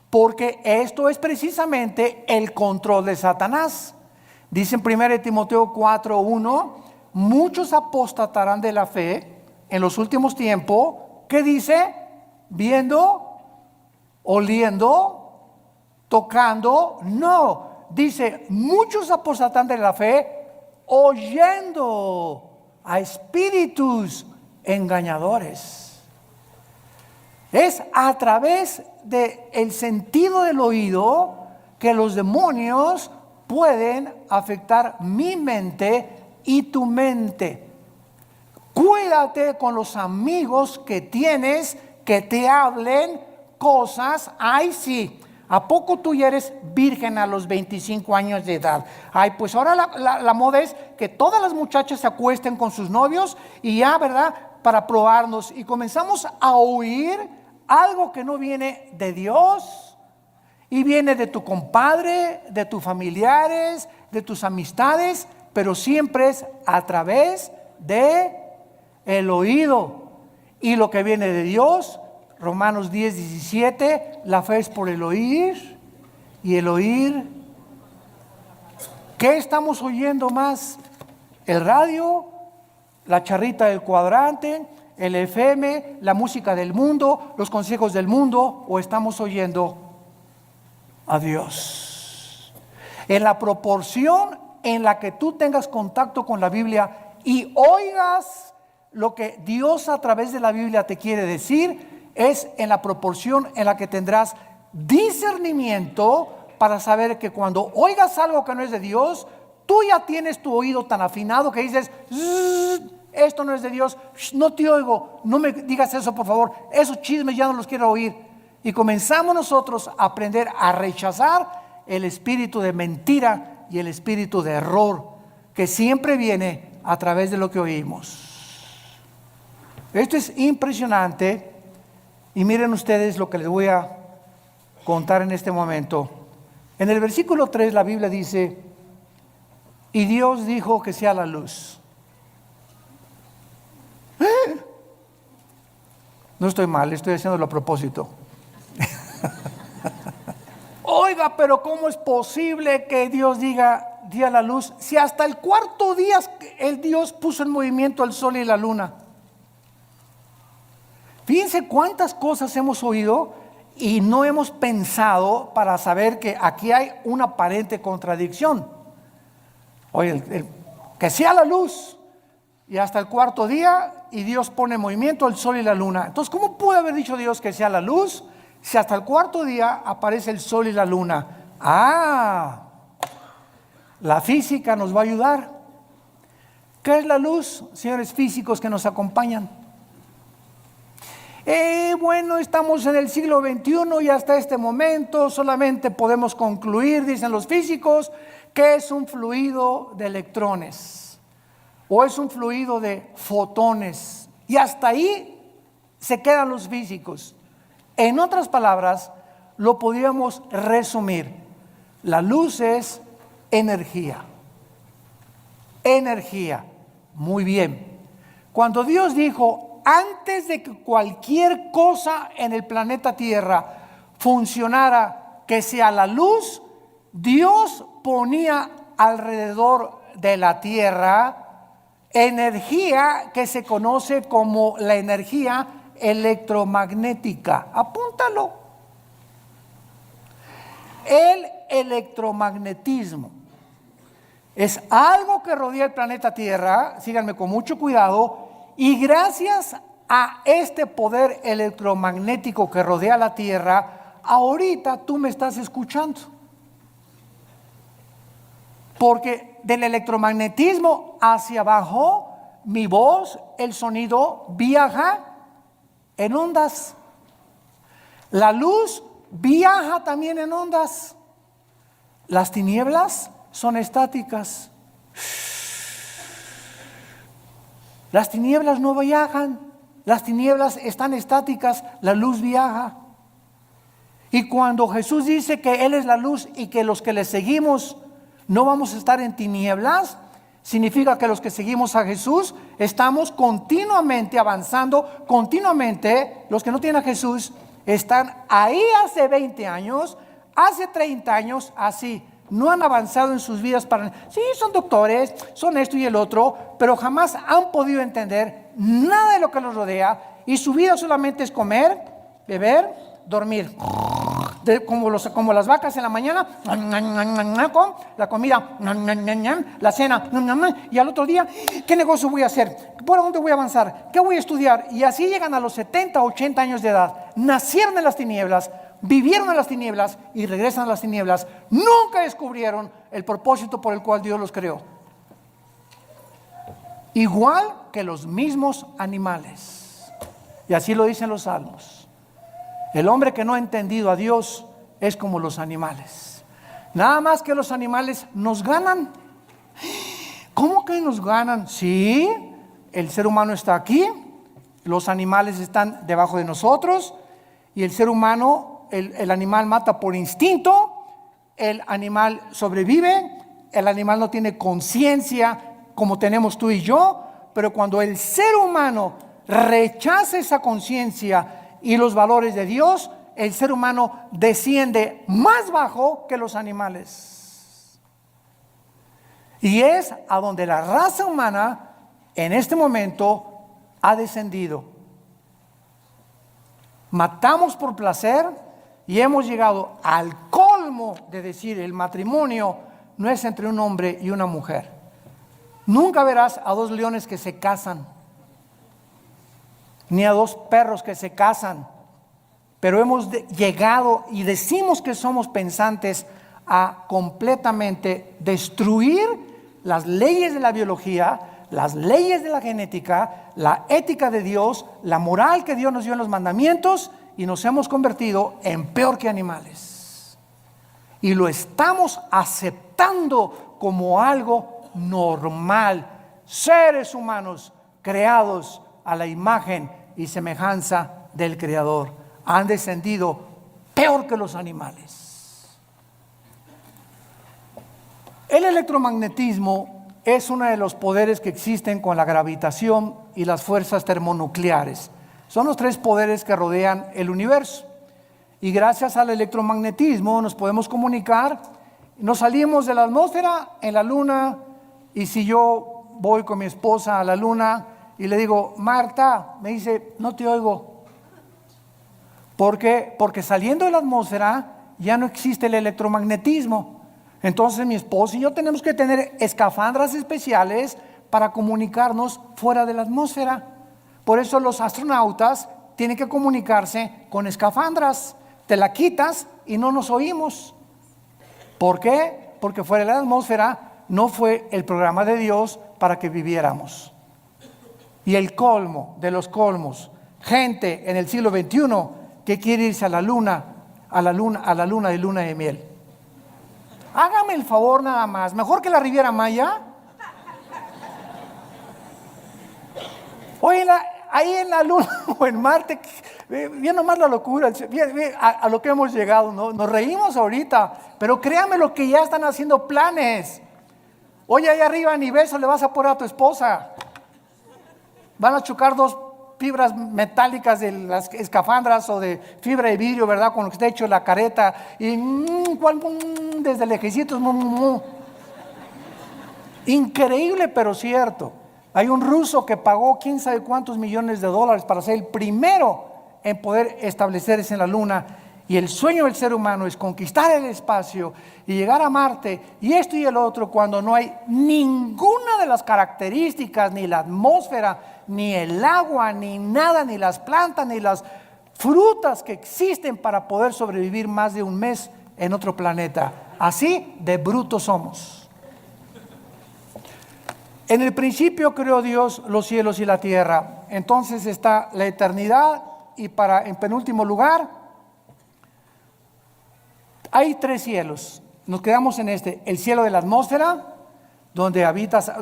Porque esto es precisamente el control de Satanás. Dice en 1 Timoteo 4:1, muchos apostatarán de la fe en los últimos tiempos. ¿Qué dice? Viendo, oliendo, tocando. No, dice, muchos apostatarán de la fe oyendo a espíritus engañadores. Es a través del sentido del oído que los demonios pueden afectar mi mente y tu mente. Cuídate con los amigos que tienes que te hablen cosas. Ay, sí, ¿a poco tú ya eres virgen a los 25 años de edad? Ay, pues ahora la moda es que todas las muchachas se acuesten con sus novios y ya, ¿verdad? Para probarnos. Y comenzamos a oír algo que no viene de Dios. Y viene de tu compadre, de tus familiares, de tus amistades, pero siempre es a través de el oído. Y lo que viene de Dios, Romanos 10:17, la fe es por el oír, y el oír. ¿Qué estamos oyendo más? ¿El radio? ¿La charrita del cuadrante? ¿El FM? ¿La música del mundo? ¿Los consejos del mundo? ¿O estamos oyendo a Dios? En la proporción en la que tú tengas contacto con la Biblia y oigas lo que Dios a través de la Biblia te quiere decir, es en la proporción en la que tendrás discernimiento para saber que cuando oigas algo que no es de Dios, tú ya tienes tu oído tan afinado que dices, esto no es de Dios, no te oigo, no me digas eso por favor, esos chismes ya no los quiero oír. Y comenzamos nosotros a aprender a rechazar el espíritu de mentira y el espíritu de error que siempre viene a través de lo que oímos. Esto es impresionante y miren ustedes lo que les voy a contar en este momento. En el versículo 3 la Biblia dice, y Dios dijo que sea la luz. No estoy mal, estoy haciéndolo a propósito. Oiga, pero ¿cómo es posible que Dios diga día la luz si hasta el cuarto día el Dios puso en movimiento el sol y la luna? Fíjense cuántas cosas hemos oído y no hemos pensado para saber que aquí hay una aparente contradicción. Oye, que sea la luz y hasta el cuarto día y Dios pone en movimiento el sol y la luna. Entonces, ¿cómo puede haber dicho Dios que sea la luz si hasta el cuarto día aparece el sol y la luna? La física nos va a ayudar. ¿Qué es la luz, señores físicos que nos acompañan? Bueno, estamos en el siglo XXI y hasta este momento solamente podemos concluir, dicen los físicos, que es un fluido de electrones o es un fluido de fotones, y hasta ahí se quedan los físicos. En otras palabras, lo podríamos resumir: la luz es energía. Energía. Muy bien. Cuando Dios dijo, antes de que cualquier cosa en el planeta Tierra funcionara, que sea la luz, Dios ponía alrededor de la Tierra energía que se conoce como la energía electromagnética. Apúntalo. El electromagnetismo es algo que rodea el planeta Tierra, síganme con mucho cuidado, y gracias a este poder electromagnético que rodea la Tierra, ahorita tú me estás escuchando. Porque del electromagnetismo hacia abajo, mi voz, el sonido, viaja en ondas. La luz viaja también en ondas. Las tinieblas son estáticas. Las tinieblas no viajan, las tinieblas están estáticas, la luz viaja. Y cuando Jesús dice que Él es la luz y que los que le seguimos no vamos a estar en tinieblas, significa que los que seguimos a Jesús estamos continuamente avanzando, continuamente. Los que no tienen a Jesús están ahí hace 20 años, hace 30 años, así. No han avanzado en sus vidas sí, son doctores, son esto y el otro, pero jamás han podido entender nada de lo que los rodea, y su vida solamente es comer, beber, dormir. Como las vacas en la mañana, con la comida, la cena, y al otro día, ¿qué negocio voy a hacer? ¿Por dónde voy a avanzar? ¿Qué voy a estudiar? Y así llegan a los 70, 80 años de edad. Nacieron en las tinieblas, vivieron en las tinieblas y regresan a las tinieblas. Nunca descubrieron el propósito por el cual Dios los creó. Igual que los mismos animales. Y así lo dicen los salmos. El hombre que no ha entendido a Dios es como los animales. Nada más que los animales nos ganan. ¿Cómo que nos ganan? Sí, el ser humano está aquí, los animales están debajo de nosotros, y el ser humano, el animal mata por instinto, el animal sobrevive, el animal no tiene conciencia como tenemos tú y yo, pero cuando el ser humano rechaza esa conciencia y los valores de Dios, el ser humano desciende más bajo que los animales. Y es a donde la raza humana en este momento ha descendido. Matamos por placer y hemos llegado al colmo de decir el matrimonio no es entre un hombre y una mujer. Nunca verás a dos leones que se casan, ni a dos perros que se casan, pero hemos llegado y decimos que somos pensantes a completamente destruir las leyes de la biología, las leyes de la genética, la ética de Dios, la moral que Dios nos dio en los mandamientos, y nos hemos convertido en peor que animales. Y lo estamos aceptando como algo normal. Seres humanos creados a la imagen y semejanza del Creador han descendido peor que los animales. El electromagnetismo es uno de los poderes que existen con la gravitación y las fuerzas termonucleares. Son los tres poderes que rodean el universo. Y gracias al electromagnetismo nos podemos comunicar. Nos salimos de la atmósfera en la luna, y si yo voy con mi esposa a la luna y le digo, Marta, me dice, no te oigo. ¿Por qué? Porque saliendo de la atmósfera ya no existe el electromagnetismo. Entonces mi esposa y yo tenemos que tener escafandras especiales para comunicarnos fuera de la atmósfera. Por eso los astronautas tienen que comunicarse con escafandras. Te la quitas y no nos oímos. ¿Por qué? Porque fuera de la atmósfera no fue el programa de Dios para que viviéramos. Y el colmo de los colmos, gente en el siglo XXI que quiere irse a la luna de luna de miel. Hágame el favor nada más, mejor que la Riviera Maya. Oye, ahí en la luna o en Marte, bien nomás la locura, bien, a lo que hemos llegado, ¿no? Nos reímos ahorita, pero créame lo que ya están haciendo planes. Oye, ahí arriba ni beso le vas a poner a tu esposa. Van a chocar dos fibras metálicas de las escafandras o de fibra de vidrio, ¿verdad? Con lo que está hecho la careta. Y desde lejecitos. Increíble, pero cierto. Hay un ruso que pagó quién sabe cuántos millones de dólares para ser el primero en poder establecerse en la luna. Y el sueño del ser humano es conquistar el espacio y llegar a Marte y esto y el otro, cuando no hay ninguna de las características, ni la atmósfera, ni el agua, ni nada, ni las plantas, ni las frutas que existen para poder sobrevivir más de un mes en otro planeta. Así de brutos somos. En el principio creó Dios los cielos y la tierra. Entonces está la eternidad, y en penúltimo lugar hay tres cielos. Nos quedamos en el cielo de la atmósfera, donde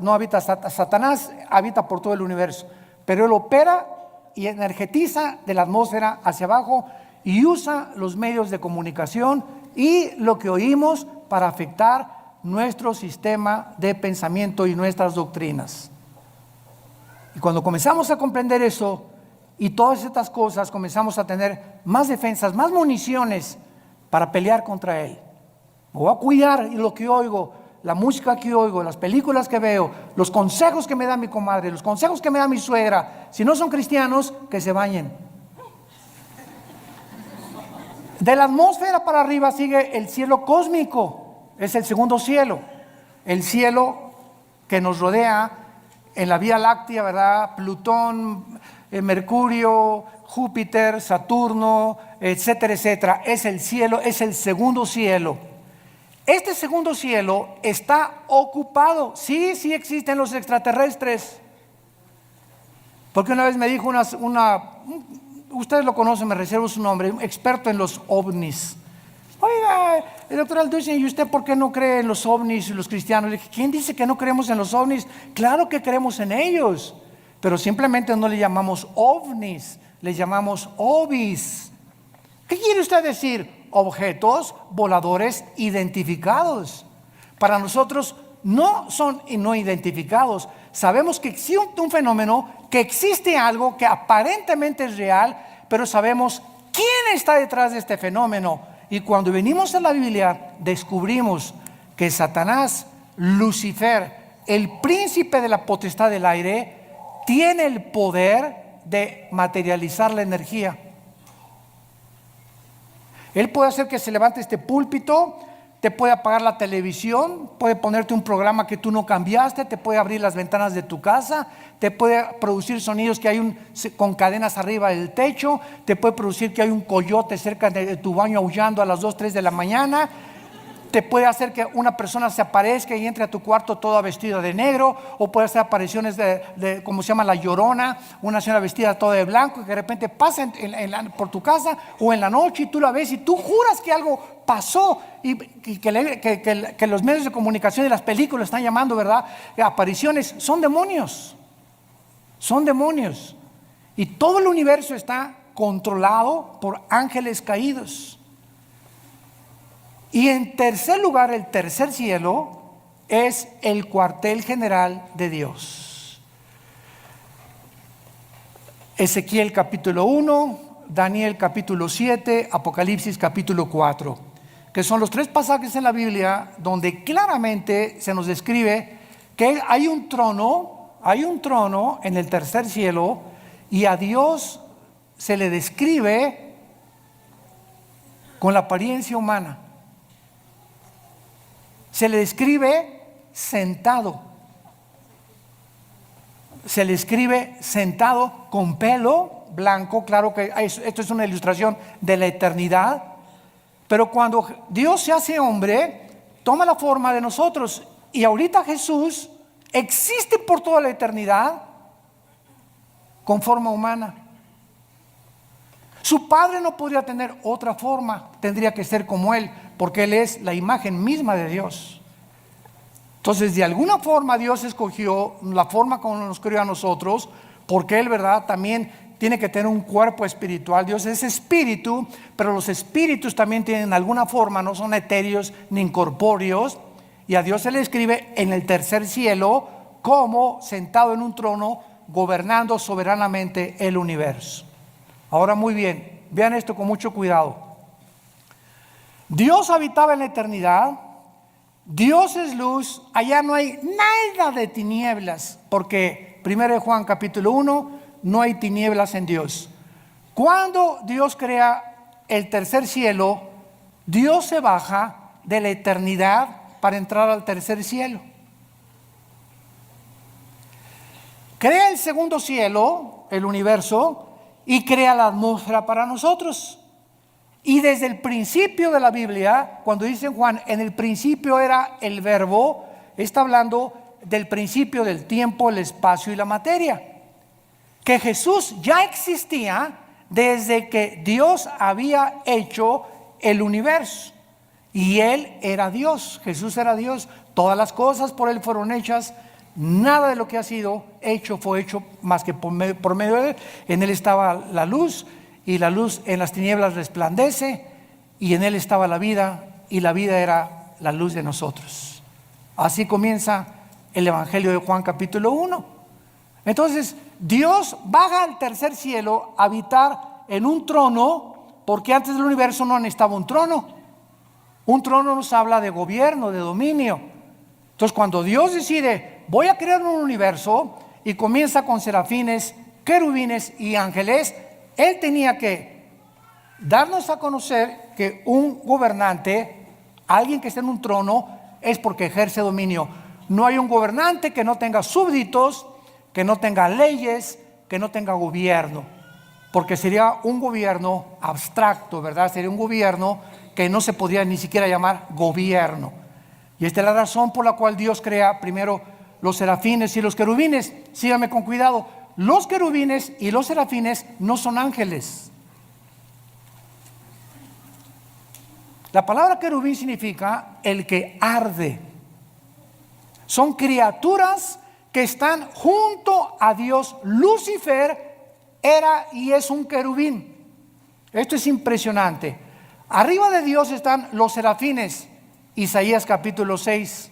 no habita Satanás, habita por todo el universo, pero él opera y energetiza de la atmósfera hacia abajo y usa los medios de comunicación y lo que oímos para afectar nuestro sistema de pensamiento y nuestras doctrinas. Y cuando comenzamos a comprender eso y todas estas cosas, comenzamos a tener más defensas, más municiones para pelear contra él. Me voy a cuidar y lo que oigo, la música que oigo, las películas que veo, los consejos que me da mi comadre, los consejos que me da mi suegra. Si no son cristianos, que se bañen. De la atmósfera para arriba sigue el cielo cósmico. Es el segundo cielo, el cielo que nos rodea en la Vía Láctea, ¿verdad? Plutón, Mercurio, Júpiter, Saturno, etcétera, etcétera. Es el cielo, es el segundo cielo. Este segundo cielo está ocupado. Sí existen los extraterrestres. Porque una vez me dijo ustedes lo conocen, me reservo su nombre, un experto en los ovnis. Oiga, el doctor Alducin, ¿y usted por qué no cree en los ovnis y los cristianos? Le dije, ¿quién dice que no creemos en los ovnis? Claro que creemos en ellos, pero simplemente no le llamamos ovnis, le llamamos ovis. ¿Qué quiere usted decir? Objetos voladores identificados. Para nosotros no son no identificados, Sabemos que existe un fenómeno, que existe algo que aparentemente es real, pero sabemos quién está detrás de este fenómeno. Y cuando venimos a la Biblia, descubrimos que Satanás, Lucifer, el príncipe de la potestad del aire, tiene el poder de materializar la energía. Él puede hacer que se levante este púlpito, te puede apagar la televisión, puede ponerte un programa que tú no cambiaste, te puede abrir las ventanas de tu casa, te puede producir sonidos que hay con cadenas arriba del techo, te puede producir que hay un coyote cerca de tu baño aullando a las 2, 3 de la mañana. Te puede hacer que una persona se aparezca y entre a tu cuarto toda vestida de negro, o puede hacer apariciones de como se llama la Llorona, una señora vestida toda de blanco, y que de repente pasa por tu casa o en la noche y tú la ves y tú juras que algo pasó, y que los medios de comunicación y las películas están llamando, ¿verdad?, apariciones. Son demonios, y todo el universo está controlado por ángeles caídos. Y en tercer lugar, el tercer cielo es el cuartel general de Dios. Ezequiel capítulo 1, Daniel capítulo 7, Apocalipsis capítulo 4, que son los 3 pasajes en la Biblia donde claramente se nos describe que hay un trono en el tercer cielo, y a Dios se le describe con la apariencia humana. Se le describe sentado. Se le escribe sentado con pelo blanco. Claro que esto es una ilustración de la eternidad. Pero cuando Dios se hace hombre, toma la forma de nosotros. Y ahorita Jesús existe por toda la eternidad con forma humana. Su Padre no podría tener otra forma, tendría que ser como Él, porque Él es la imagen misma de Dios. Entonces, de alguna forma Dios escogió la forma como nos creó a nosotros, porque Él, ¿verdad?, también tiene que tener un cuerpo espiritual. Dios es espíritu, pero los espíritus también tienen alguna forma, no son etéreos ni incorpóreos, y a Dios se le escribe en el tercer cielo como sentado en un trono, gobernando soberanamente el universo. Ahora, muy bien, vean esto con mucho cuidado. Dios habitaba en la eternidad, Dios es luz, allá no hay nada de tinieblas, porque 1 Juan capítulo 1, no hay tinieblas en Dios. Cuando Dios crea el tercer cielo, Dios se baja de la eternidad para entrar al tercer cielo. Crea el segundo cielo, el universo, y crea la atmósfera para nosotros. Y desde el principio de la Biblia, cuando dice Juan, en el principio era el verbo, está hablando del principio del tiempo, el espacio y la materia. Que Jesús ya existía desde que Dios había hecho el universo. Y Él era Dios, Jesús era Dios. Todas las cosas por Él fueron hechas. Nada de lo que ha sido hecho fue hecho más que por medio de Él. En Él estaba la luz, y la luz en las tinieblas resplandece, y en Él estaba la vida, y la vida era la luz de nosotros. Así comienza el Evangelio de Juan capítulo 1. Entonces Dios baja al tercer cielo a habitar en un trono, porque antes del universo no necesitaba un trono. Un trono nos habla de gobierno, de dominio. Entonces, cuando Dios decide, voy a crear un universo, y comienza con serafines, querubines y ángeles, Él tenía que darnos a conocer que un gobernante, alguien que esté en un trono, es porque ejerce dominio. No hay un gobernante que no tenga súbditos, que no tenga leyes, que no tenga gobierno, porque sería un gobierno abstracto, ¿verdad? Sería un gobierno que no se podría ni siquiera llamar gobierno. Y esta es la razón por la cual Dios crea primero los serafines y los querubines. Síganme con cuidado. Los querubines y los serafines no son ángeles. La palabra querubín significa el que arde. Son criaturas que están junto a Dios. Lucifer era y es un querubín. Esto es impresionante. Arriba de Dios están los serafines. Isaías capítulo 6.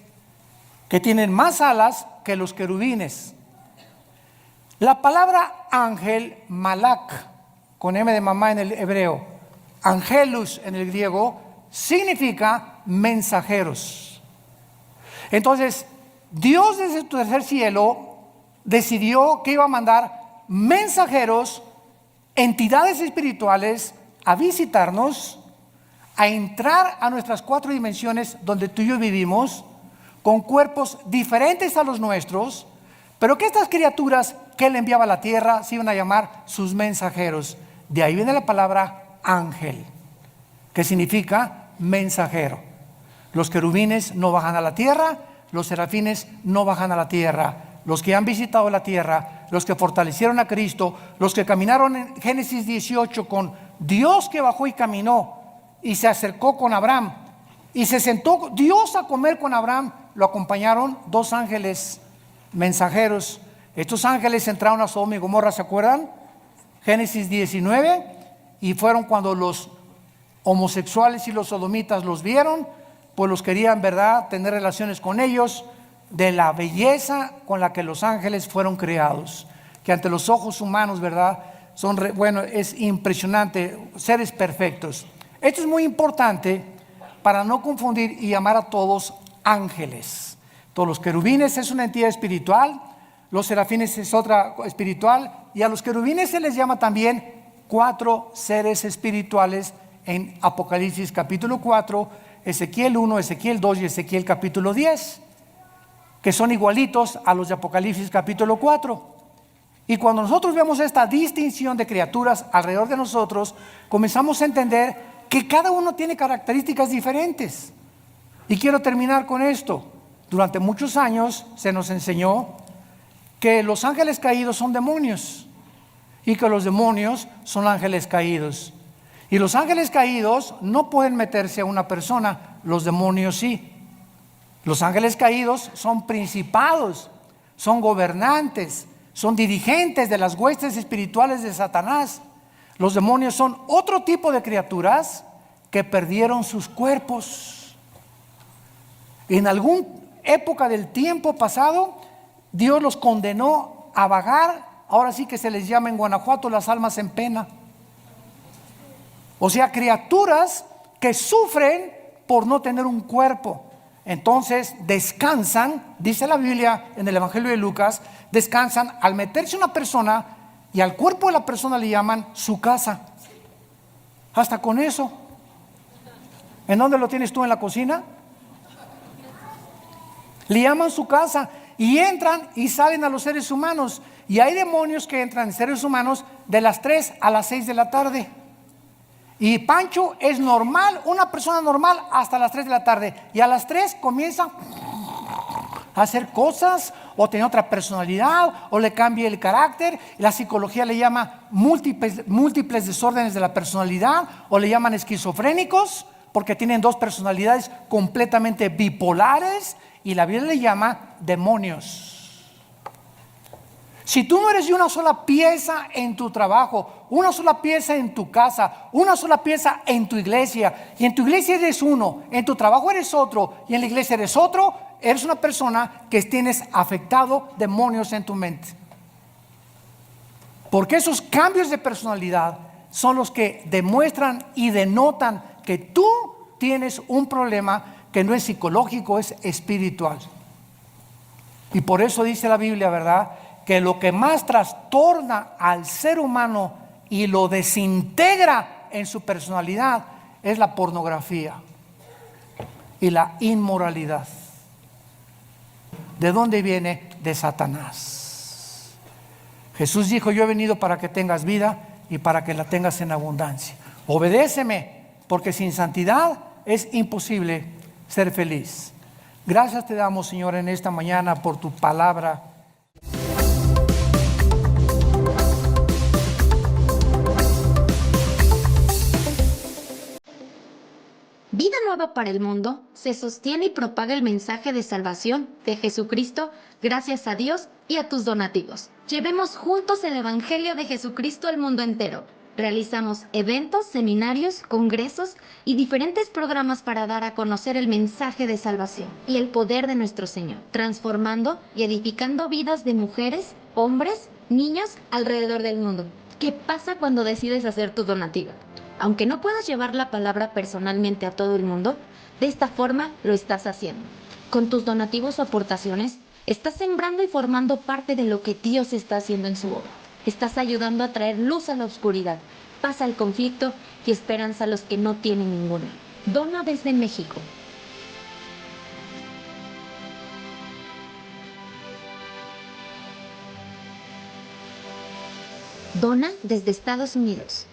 que tienen más alas que los querubines. La palabra ángel, malak, con M de mamá en el hebreo, angelus en el griego, significa mensajeros. Entonces, Dios desde su tercer cielo decidió que iba a mandar mensajeros, entidades espirituales, a visitarnos, a entrar a nuestras 4 dimensiones donde tú y yo vivimos, con cuerpos diferentes a los nuestros, pero que estas criaturas que Él enviaba a la tierra se iban a llamar sus mensajeros. De ahí viene la palabra ángel, que significa mensajero. Los querubines no bajan a la tierra, los serafines no bajan a la tierra. Los que han visitado la tierra, los que fortalecieron a Cristo, los que caminaron en Génesis 18 con Dios que bajó y caminó y se acercó con Abraham y se sentó Dios a comer con Abraham, lo acompañaron 2 ángeles mensajeros. Estos ángeles entraron a Sodoma y Gomorra, ¿se acuerdan? Génesis 19, y fueron cuando los homosexuales y los sodomitas los vieron, pues los querían, ¿verdad?, tener relaciones con ellos, de la belleza con la que los ángeles fueron creados, que ante los ojos humanos, ¿verdad?, bueno, es impresionante, seres perfectos. Esto es muy importante para no confundir y llamar a todos ángeles. Todos los querubines es una entidad espiritual, los serafines es otra espiritual, y a los querubines se les llama también 4 seres espirituales en Apocalipsis capítulo 4, Ezequiel 1, Ezequiel 2 y Ezequiel capítulo 10, que son igualitos a los de Apocalipsis capítulo 4. Y cuando nosotros vemos esta distinción de criaturas alrededor de nosotros, comenzamos a entender que cada uno tiene características diferentes. Y quiero terminar con esto. Durante muchos años se nos enseñó que los ángeles caídos son demonios y que los demonios son ángeles caídos. Y los ángeles caídos no pueden meterse a una persona, los demonios sí. Los ángeles caídos son principados, son gobernantes, son dirigentes de las huestes espirituales de Satanás. Los demonios son otro tipo de criaturas que perdieron sus cuerpos. En alguna época del tiempo pasado, Dios los condenó a vagar. Ahora sí que se les llama en Guanajuato las almas en pena. O sea, criaturas que sufren por no tener un cuerpo. Entonces descansan, dice la Biblia en el Evangelio de Lucas, descansan al meterse una persona y al cuerpo de la persona le llaman su casa. Hasta con eso. ¿En dónde lo tienes tú? ¿En la cocina? Le llaman su casa y entran y salen a los seres humanos. Y hay demonios que entran en seres humanos de las 3 a las 6 de la tarde. Y Pancho es normal, una persona normal hasta las 3 de la tarde. Y a las 3 comienza a hacer cosas o tener otra personalidad o le cambia el carácter. La psicología le llama múltiples desórdenes de la personalidad o le llaman esquizofrénicos porque tienen 2 personalidades completamente bipolares y la Biblia le llama demonios. Si tú no eres de una sola pieza en tu trabajo, una sola pieza en tu casa, una sola pieza en tu iglesia, y en tu iglesia eres uno, en tu trabajo eres otro, y en la iglesia eres otro, eres una persona que tienes afectado demonios en tu mente. Porque esos cambios de personalidad son los que demuestran y denotan que tú tienes un problema que no es psicológico, es espiritual. Y por eso dice la Biblia, ¿verdad?, que lo que más trastorna al ser humano y lo desintegra en su personalidad es la pornografía y la inmoralidad. ¿De dónde viene? De Satanás. Jesús dijo: yo he venido para que tengas vida y para que la tengas en abundancia. Obedéceme, porque sin santidad es imposible ser feliz. Gracias te damos, Señor, en esta mañana por tu palabra.
Vida Nueva para el Mundo se sostiene y propaga el mensaje de salvación de Jesucristo gracias a Dios y a tus donativos. Llevemos juntos el Evangelio de Jesucristo al mundo entero. Realizamos eventos, seminarios, congresos y diferentes programas para dar a conocer el mensaje de salvación y el poder de nuestro Señor, transformando y edificando vidas de mujeres, hombres, niños alrededor del mundo. ¿Qué pasa cuando decides hacer tu donativo? Aunque no puedas llevar la palabra personalmente a todo el mundo, de esta forma lo estás haciendo. Con tus donativos o aportaciones, estás sembrando y formando parte de lo que Dios está haciendo en su obra. Estás ayudando a traer luz a la oscuridad, paz al conflicto y esperanza a los que no tienen ninguna. Dona desde México. Dona desde Estados Unidos.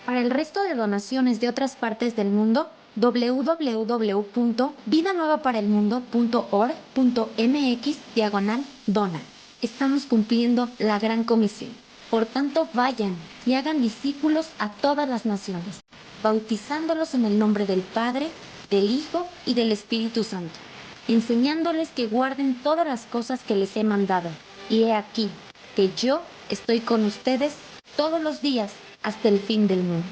Para el resto de donaciones de otras partes del mundo, www.vidanuevaparaelmundo.org.mx/dona. Estamos cumpliendo la gran comisión. Por tanto, vayan y hagan discípulos a todas las naciones, bautizándolos en el nombre del Padre, del Hijo y del Espíritu Santo, enseñándoles que guarden todas las cosas que les he mandado. Y he aquí que yo estoy con ustedes todos los días hasta el fin del mundo.